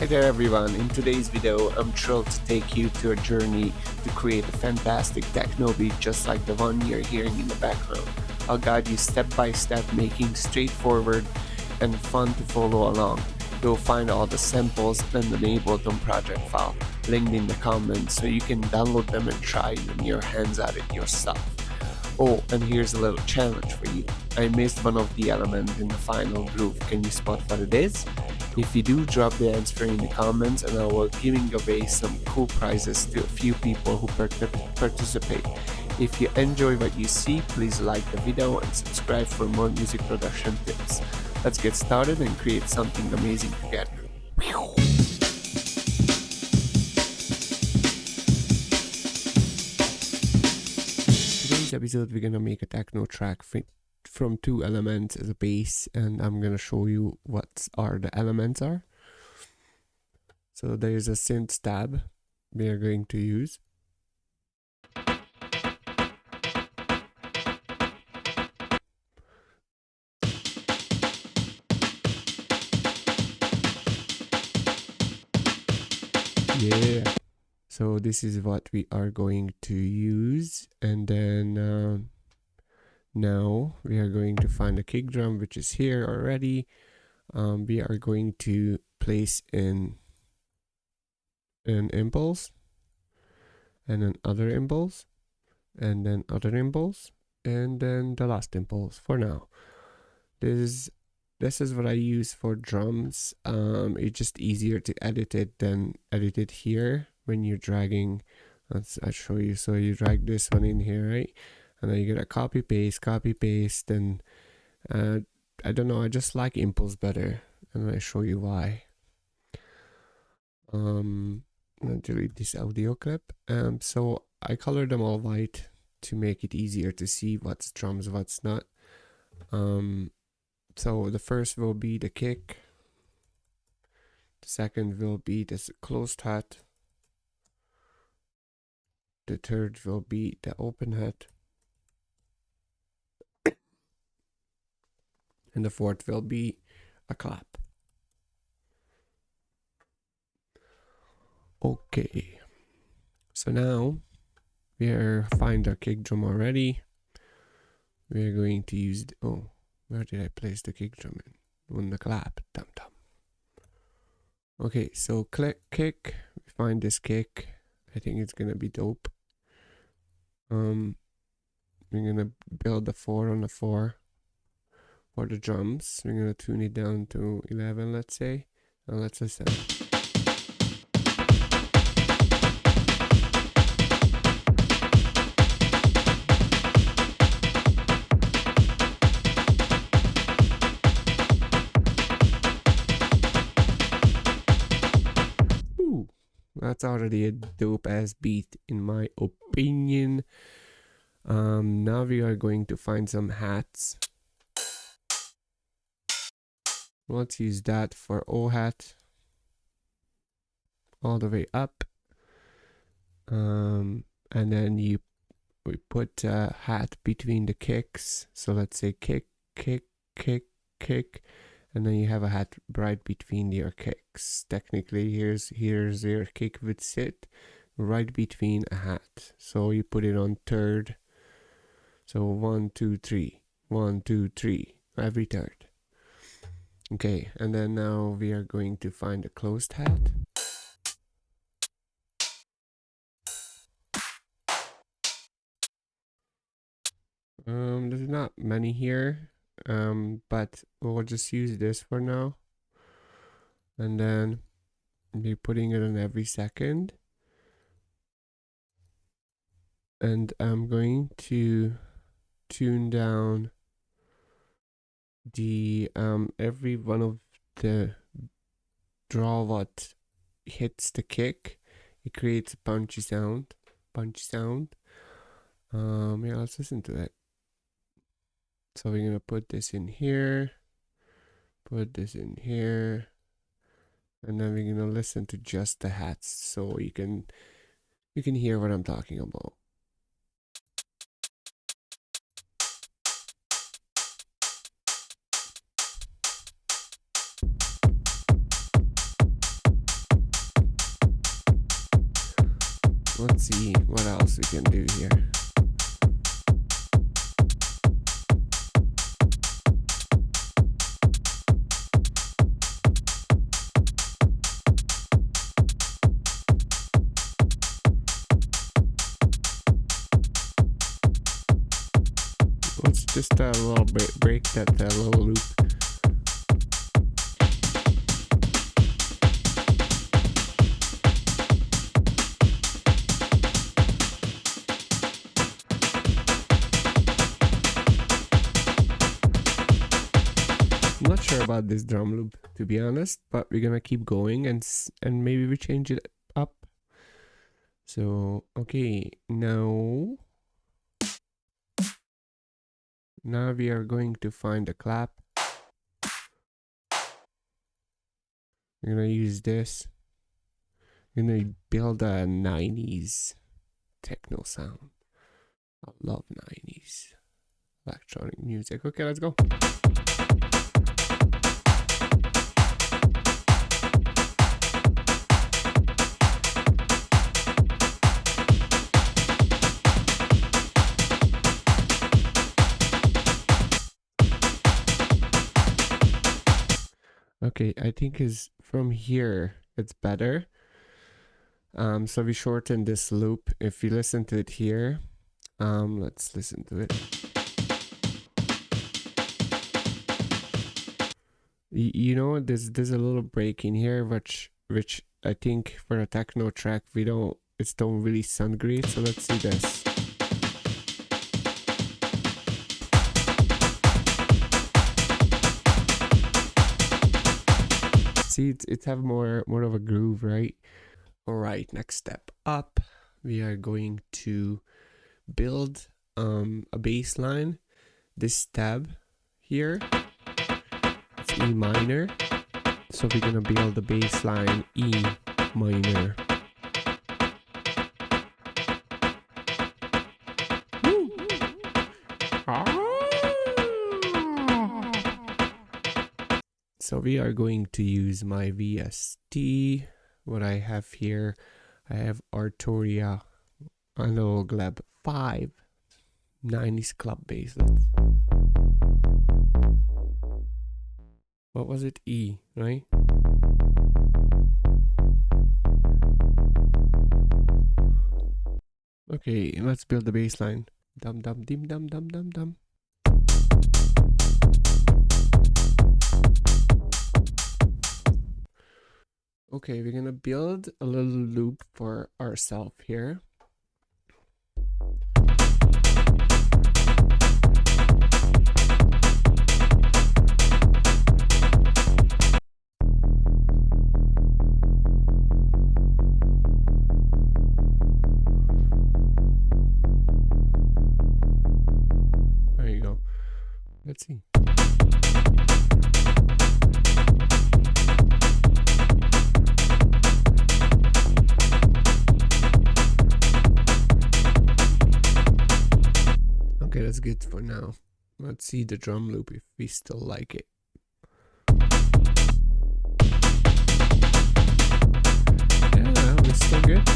Hi there everyone, in today's video I'm thrilled to take you to a journey to create a fantastic techno beat just like the one you're hearing in the background. I'll guide you step by step, making straightforward and fun to follow along. You'll find all the samples and an Ableton project file linked in the comments so you can download them and try your hands at it yourself. Oh, and here's a little challenge for you. I missed one of the elements in the final groove. Can you spot what it is? If you do, drop the answer in the comments and I will giving away some cool prizes to a few people who participate. If you enjoy what you see, please like the video and subscribe for more music production tips. Let's get started and create something amazing together. Today's episode we're gonna make a techno track from two elements as a base, and I'm gonna show you what the elements are. So there's a synth tab we are going to use. Yeah. So this is what we are going to use, and then now we are going to find a kick drum, which is here already. We are going to place in an impulse, and then other impulse, and then other impulse, and then the last impulse for now. This is what I use for drums. It's just easier to edit it than edit it here when you're dragging. I'll show you. So you drag this one in here, right? And then you get a copy paste, and I don't know, I just like impulse better, and I'll show you why. I'll delete this audio clip. So I colored them all white to make it easier to see what's drums, what's not. So the first will be the kick, the second will be this closed hat, the third will be the open hat, and the fourth will be a clap. Okay, so now we are find our kick drum already. We are going to use where did I place the kick drum in? On the clap. Dum dum. Okay, so click kick. We find this kick. I think it's gonna be dope. We're gonna build a 4 on the 4 for the drums. We're gonna tune it down to 11, let's say. Now let's listen. That's already a dope ass beat in my opinion. Now we are going to find some hats. Let's use that for O hat all the way up. And then we put a hat between the kicks. So let's say kick, kick, kick, kick. And then you have a hat right between your kicks. Technically, here's your kick would sit right between a hat. So you put it on third. So 1, 2, 3, 1, 2, 3 every third. Okay, and then now we are going to find a closed hat. There's not many here. But we'll just use this for now, and then be putting it on every second, and I'm going to tune down the every one of the draw what hits the kick, it creates a punchy sound. Yeah, let's listen to it. So we're gonna put this in here, put this in here, and then we're gonna listen to just the hats so you can hear what I'm talking about. let's see what else we can do here. Let's just a little break that little loop. I'm not sure about this drum loop, to be honest, but we're gonna keep going and maybe we change it up. So okay, now we are going to find a clap. We're gonna use this. We're gonna build a 90s techno sound. I love 90s electronic music. Okay, let's go. Okay, I think is from here it's better. So we shorten this loop. If you listen to it here, let's listen to it. You know, there's a little break in here, which I think for a techno track it don't really sound great. So let's see this. See, it have more of a groove, right? All right, next step up, we are going to build a bass line. This tab here, it's E minor, so we're gonna build the bass line E minor. So we are going to use my VST. What I have here, I have Arturia Analog 5 90s club basslets. What was it? E, right? Okay, let's build the bass line. Dum dum dim dum dum dum dum. Okay, we're gonna build a little loop for ourselves here. There you go. Let's see. Okay, that's good for now. Let's see the drum loop if we still like it. Yeah, it's still good.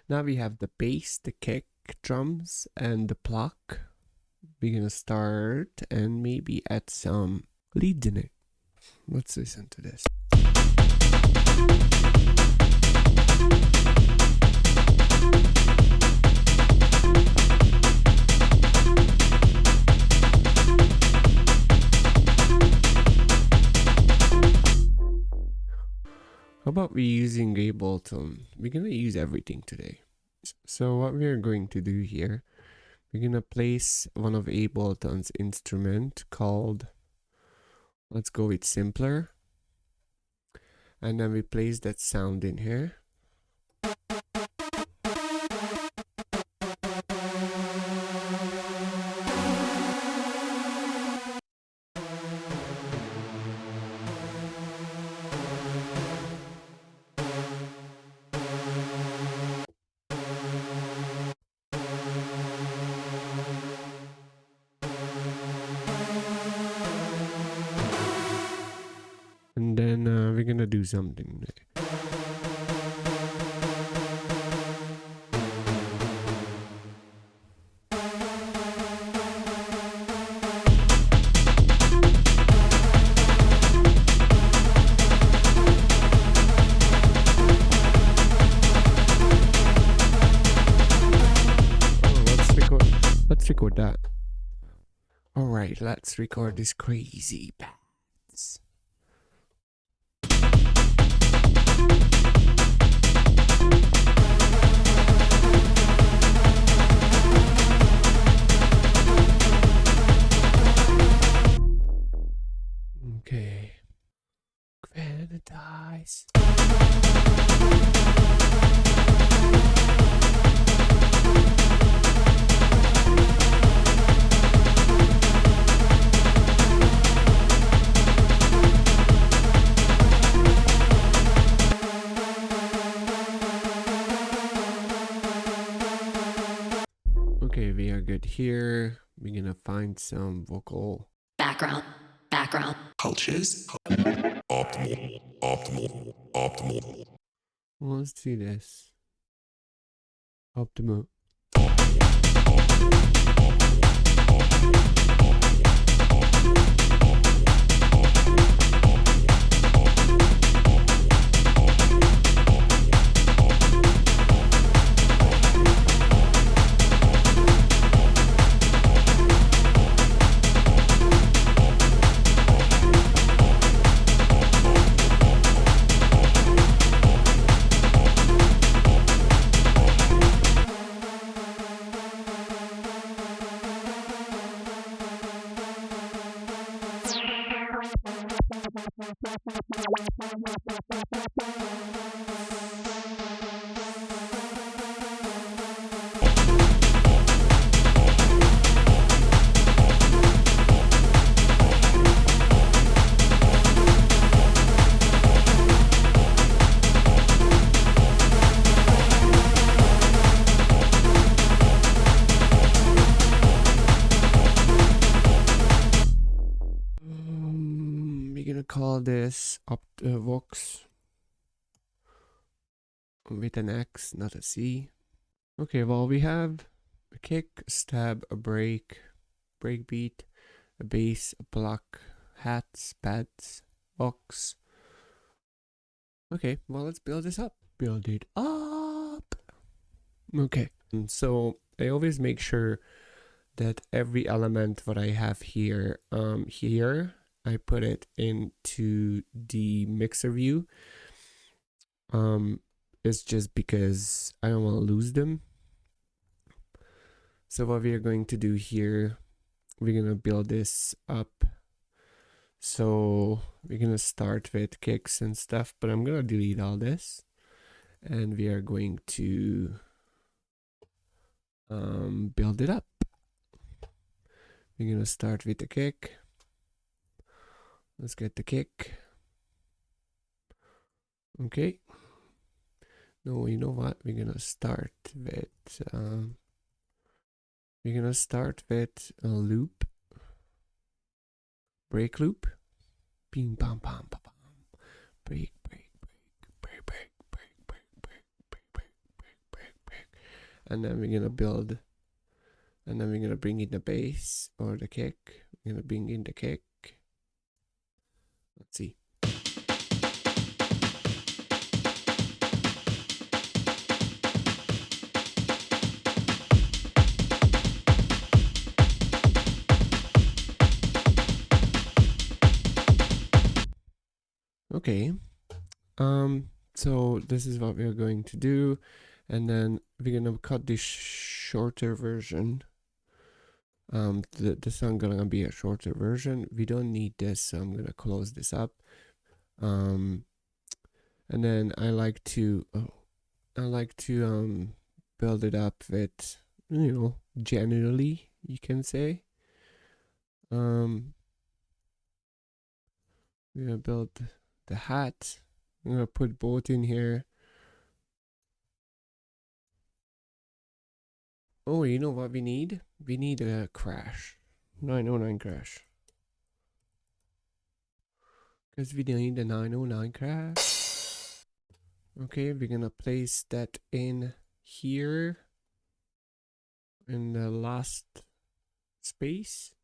Now we have the bass, the kick, drums, and the pluck. We're gonna start and maybe add some leads in it. Let's listen to this. How about we using Ableton? We're gonna use everything today. So what we're going to do here, we're gonna place one of Ableton's instrument called, let's go with simpler, and then we place that sound in here. do something. Let's record that. All right, let's record this crazy bass. Okay. Granitize. Okay, we are good here. We're gonna find some vocal background cultures. Optimal. Well, let's do this. Optimal. We're gonna call this Vox with an X, not a C. Okay, well, we have a kick, a stab, a break beat, a bass, a pluck, hats, pads, box. Okay, well, let's build this up. Build it up. Okay, so I always make sure that every element that I have here, I put it into the mixer view. It's just because I don't want to lose them. So what we are going to do here, we're gonna build this up. So we're gonna start with kicks and stuff, but I'm gonna delete all this, and we are going to build it up. We're gonna start with the kick. Let's get the kick. Okay. No, you know what? We're gonna start with a loop, break loop, bing bam bam bam bam, break, and then we're gonna build, and then we're gonna bring in the bass or the kick. We're gonna bring in the kick. Let's see. Okay, so this is what we're going to do, and then we're gonna cut this shorter version. This is gonna be a shorter version. We don't need this, so I'm gonna close this up. And then I like to build it up with, generally, you can say. We're gonna build the hat. I'm gonna put both in here. Oh, you know what we need? We need a crash. 909 crash. Because we need the 909 crash. Okay, we're gonna place that in here in the last space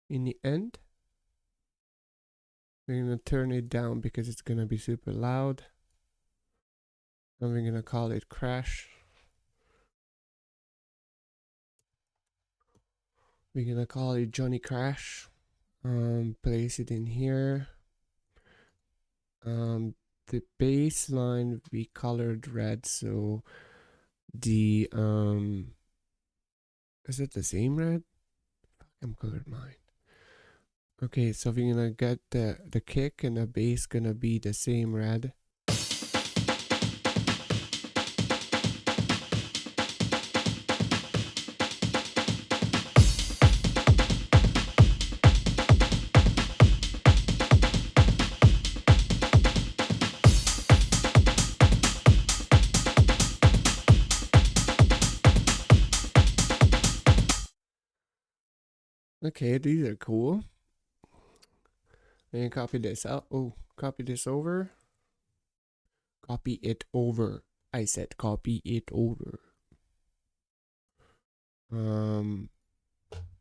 in the end. We're gonna turn it down because it's gonna be super loud. And we're gonna call it crash. We're gonna call it Johnny Crash. Place it in here. The baseline we colored red, so the is it the same red? I'm colored mine. Okay, so we're gonna get the kick and the bass gonna be the same red. Okay, these are cool. And copy this out. Oh, copy this over. Copy it over. I said copy it over.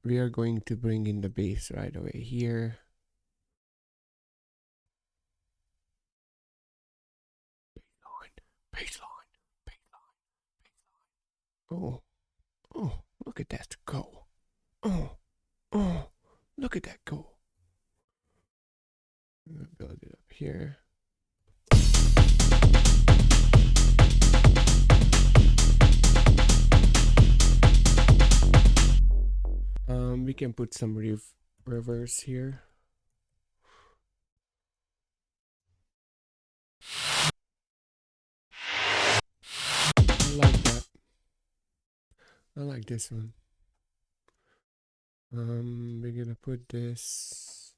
We are going to bring in the bass right away here. Baseline. Oh, look at that go. Oh, look at that go. I'm gonna build it up here. We can put some reverse here. I like that. I like this one. We're gonna put this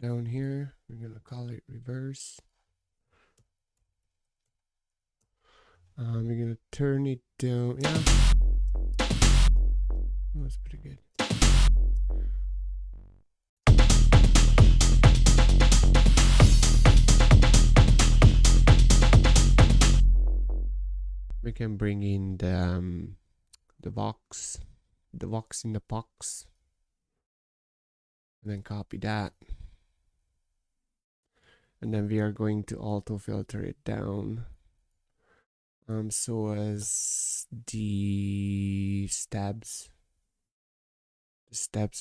down here. We're gonna call it reverse. We're gonna turn it down. Yeah, that's pretty good. We can bring in the Vox in the box, and then copy that. And then we are going to auto filter it down. So as the stabs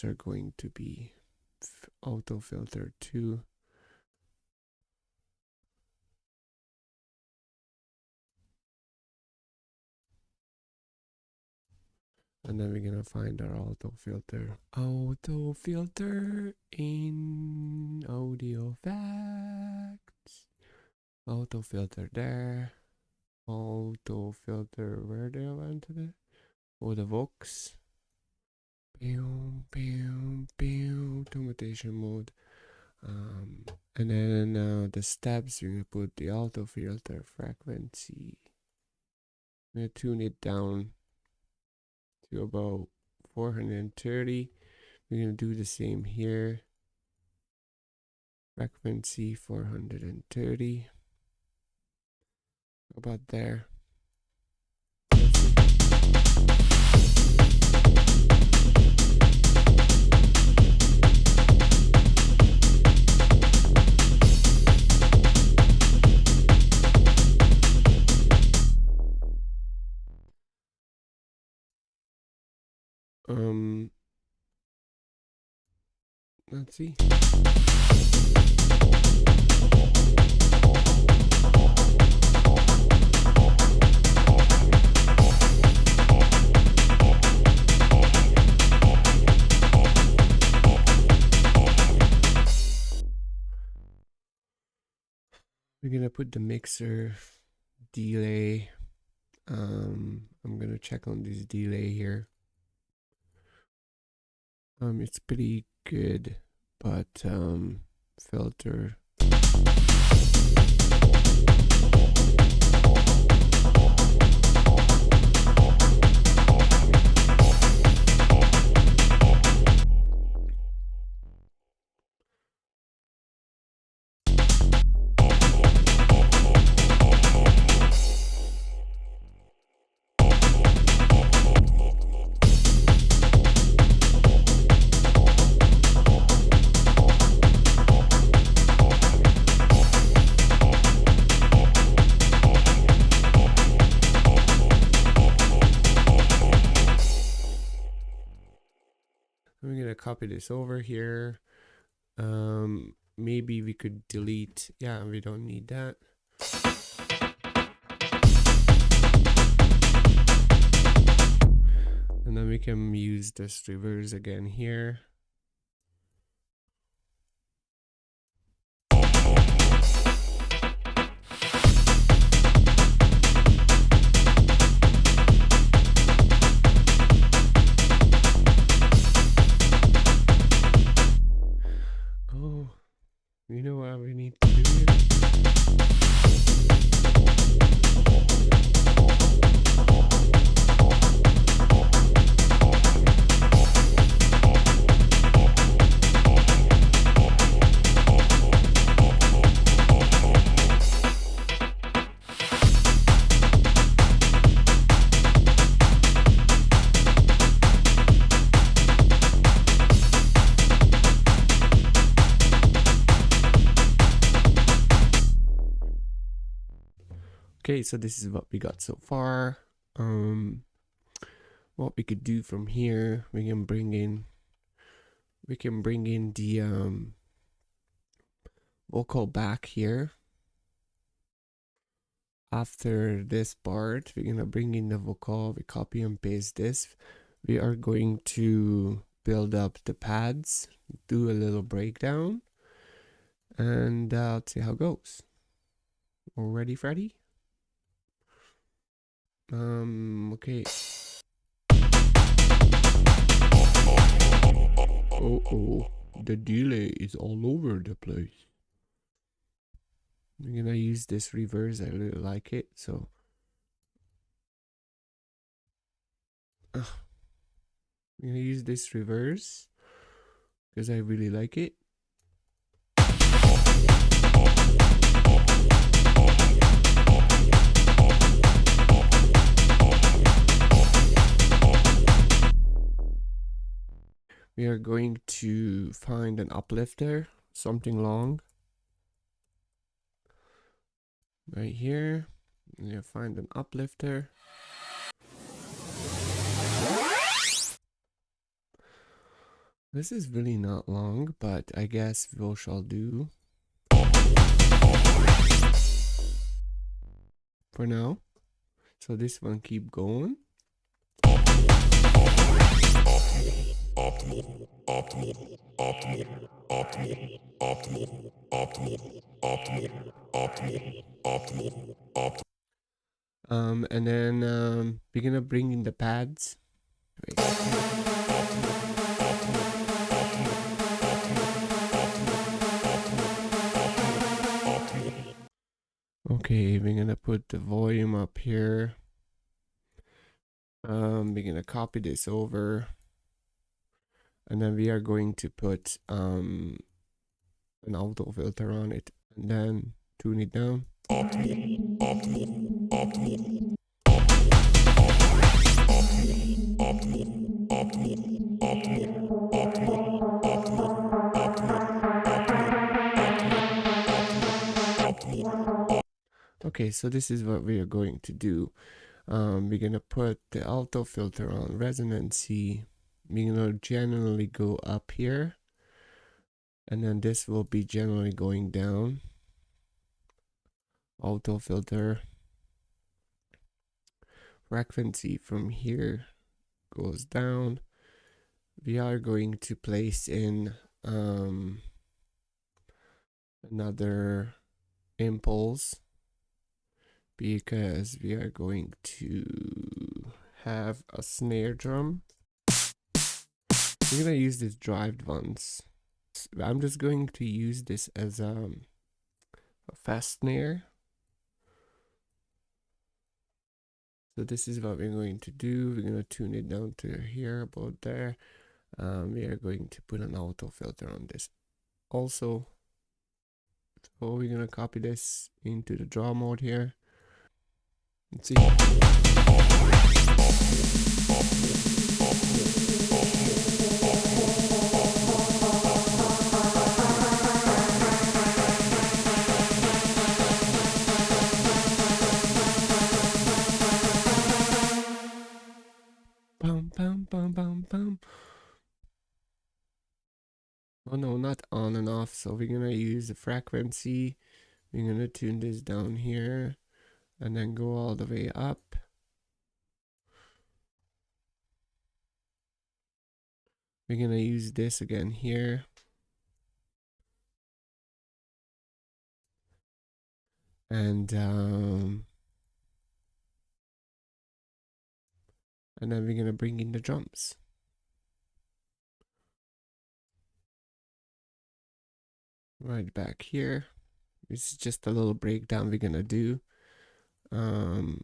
are going to be auto filtered too. And then we're gonna find our auto filter. Auto filter in audio effects. Auto filter there. Auto filter where do I want to do? Oh, the Vox. Automation mode. And then the steps, we're gonna put the auto filter frequency. I'm gonna tune it down to about 430. We're gonna do the same here. Frequency 430. About there. Let's see. We're gonna put the mixer delay. I'm gonna check on this delay here. It's pretty good, but filter. I'm gonna copy this over here. Maybe we could delete. Yeah, we don't need that. And then we can use this reverse again here. Oh, you know what we need to do here? Okay, so this is what we got so far. What we could do from here, we can bring in the vocal back here. After this part, we're gonna bring in the vocal, we copy and paste this. We are going to build up the pads, do a little breakdown, and let's see how it goes. All ready, Freddy? Okay. Oh, the delay is all over the place. I'm gonna use this reverse, I really like it, so. I'm gonna use this reverse, because I really like it. We are going to find an uplifter, something long. Right here, I'm gonna find an uplifter. This is really not long, but I guess we shall do for now. So this one keep going. And then we're gonna bring in the pads. Okay, we're gonna put the volume up here. We're gonna copy this over, and then we are going to put an auto filter on it, and then tune it down. Okay, so this is what we are going to do. We're gonna put the alto filter on resonancy. We're gonna generally go up here, and then this will be generally going down. Auto filter. Frequency from here goes down. We are going to place in another impulse, because we are going to have a snare drum. We're gonna use these drived ones. I'm just going to use this as a fast snare. So this is what we're going to do. We're gonna tune it down to here, about there. We are going to put an auto filter on this also. So we're gonna copy this into the draw mode here. Let's see. Bum, bum, bum, bum, bum. Oh no, not on and off. So we're gonna use the frequency. We're gonna tune this down here and then go all the way up. We're gonna use this again here. And then we're gonna bring in the drums. Right back here. This is just a little breakdown we're gonna do. And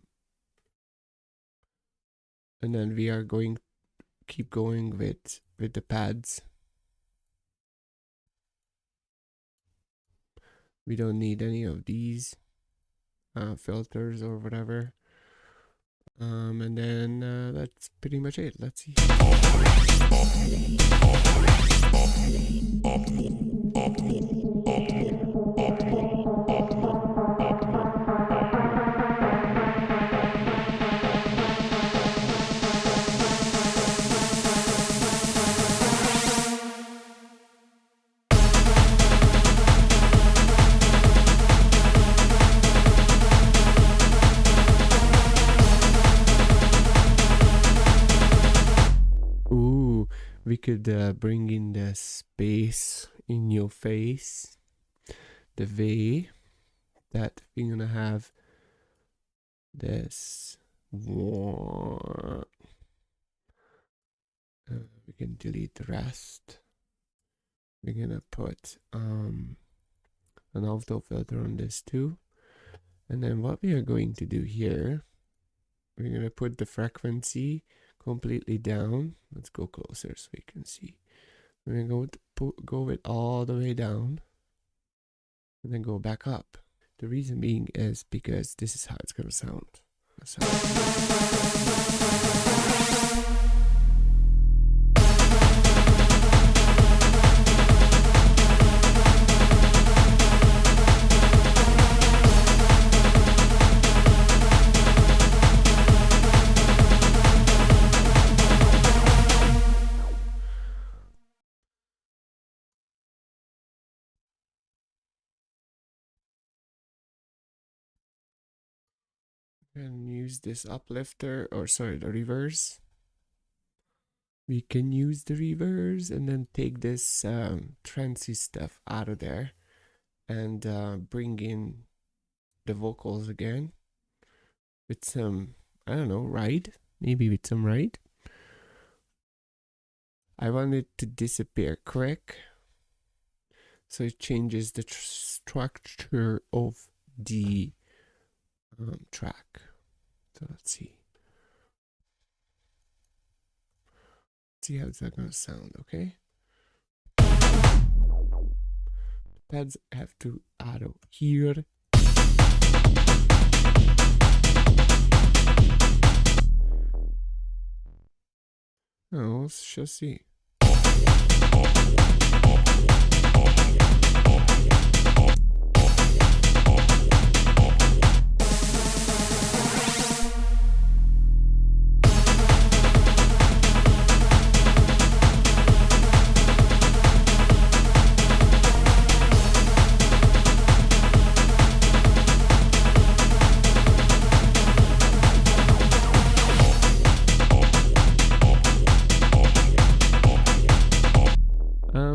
then we are going keep going with the pads. We don't need any of these filters or whatever. And then that's pretty much it. Let's see. Ooh, we could bring in the space in your face, the way that we're gonna have this. We can delete the rest. We're gonna put an auto filter on this too. And then what we are going to do here, we're gonna put the frequency completely down. Let's go closer so we can see. We're gonna go it all the way down and then go back up. The reason being is because this is how it's gonna sound. And use this uplifter, or sorry, the reverse. We can use the reverse and then take this trancey stuff out of there and bring in the vocals again with some, I don't know, ride. Maybe with some ride. I want it to disappear quick, so it changes the structure of the track. So let's see. See how it's gonna sound, okay? The pads have to auto here. Oh, let's just see.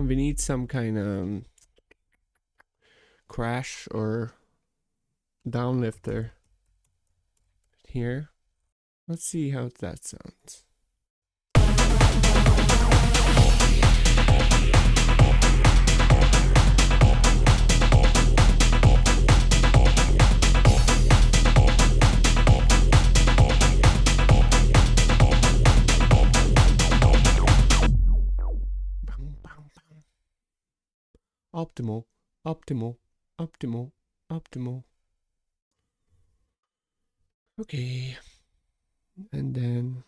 We need some kind of crash or downlifter here. Let's see how that sounds. Optimal, optimal, optimal, optimal. Okay. And then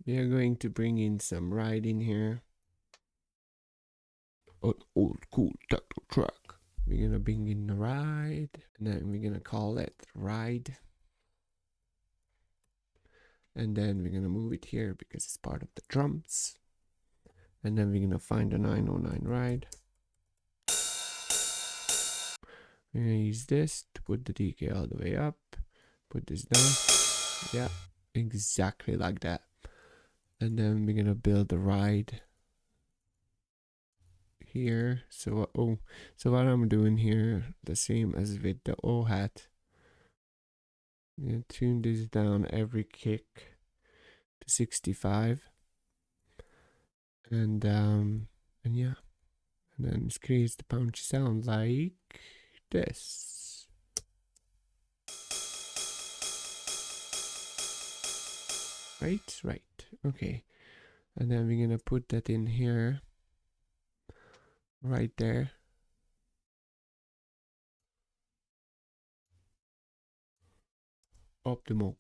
we are going to bring in some ride in here. An old cool techno track. We're gonna bring in the ride, and then we're gonna call it ride. And then we're gonna move it here because it's part of the drums. And then we're gonna find a 909 ride. I'm gonna use this to put the decay all the way up. Put this down. Yeah, exactly like that. And then we're gonna build the ride here. So so what I'm doing here, the same as with the O hat. I'm gonna tune this down every kick to 65. And yeah. And then it creates the punchy sound like this. Right. Okay. And then we're gonna put that in here. Right there. Optimal.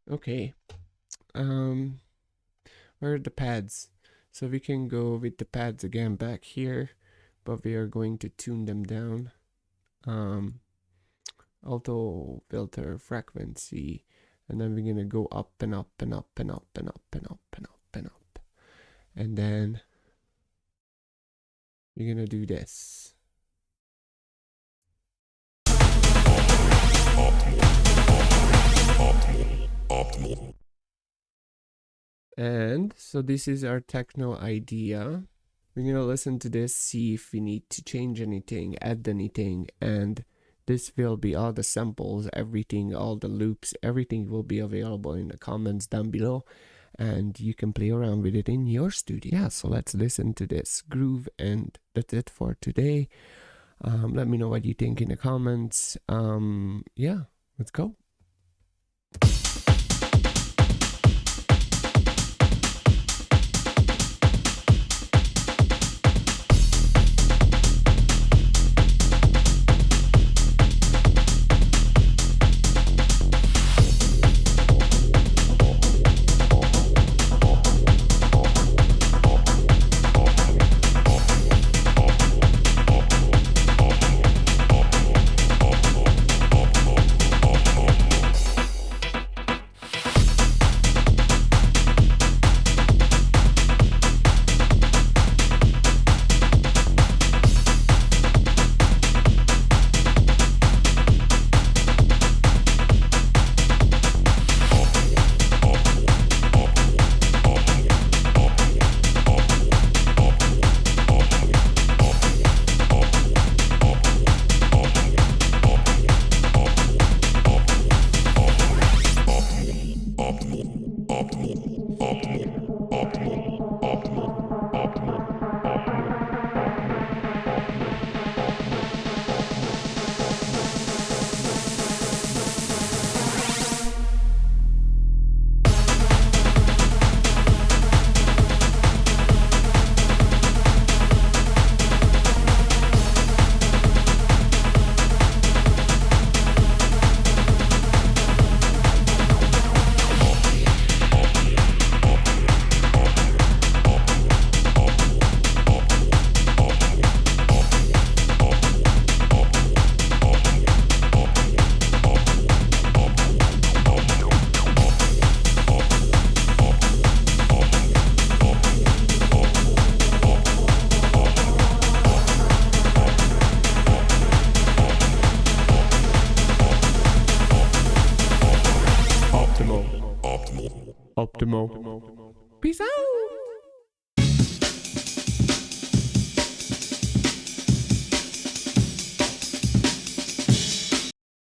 Okay. Where are the pads? So we can go with the pads again back here, but we are going to tune them down. Auto filter frequency, and then we're gonna go up and up and up and up and up and up and up and up. And then we're gonna do this. Optimal. And so this is our techno idea. We're gonna listen to this, see if we need to change anything, add anything, and this will be all the samples, everything, all the loops, everything will be available in the comments down below, and you can play around with it in your studio. Yeah, so let's listen to this groove, and that's it for today. Let me know what you think in the comments. Yeah, let's go. Optimal. Peace out.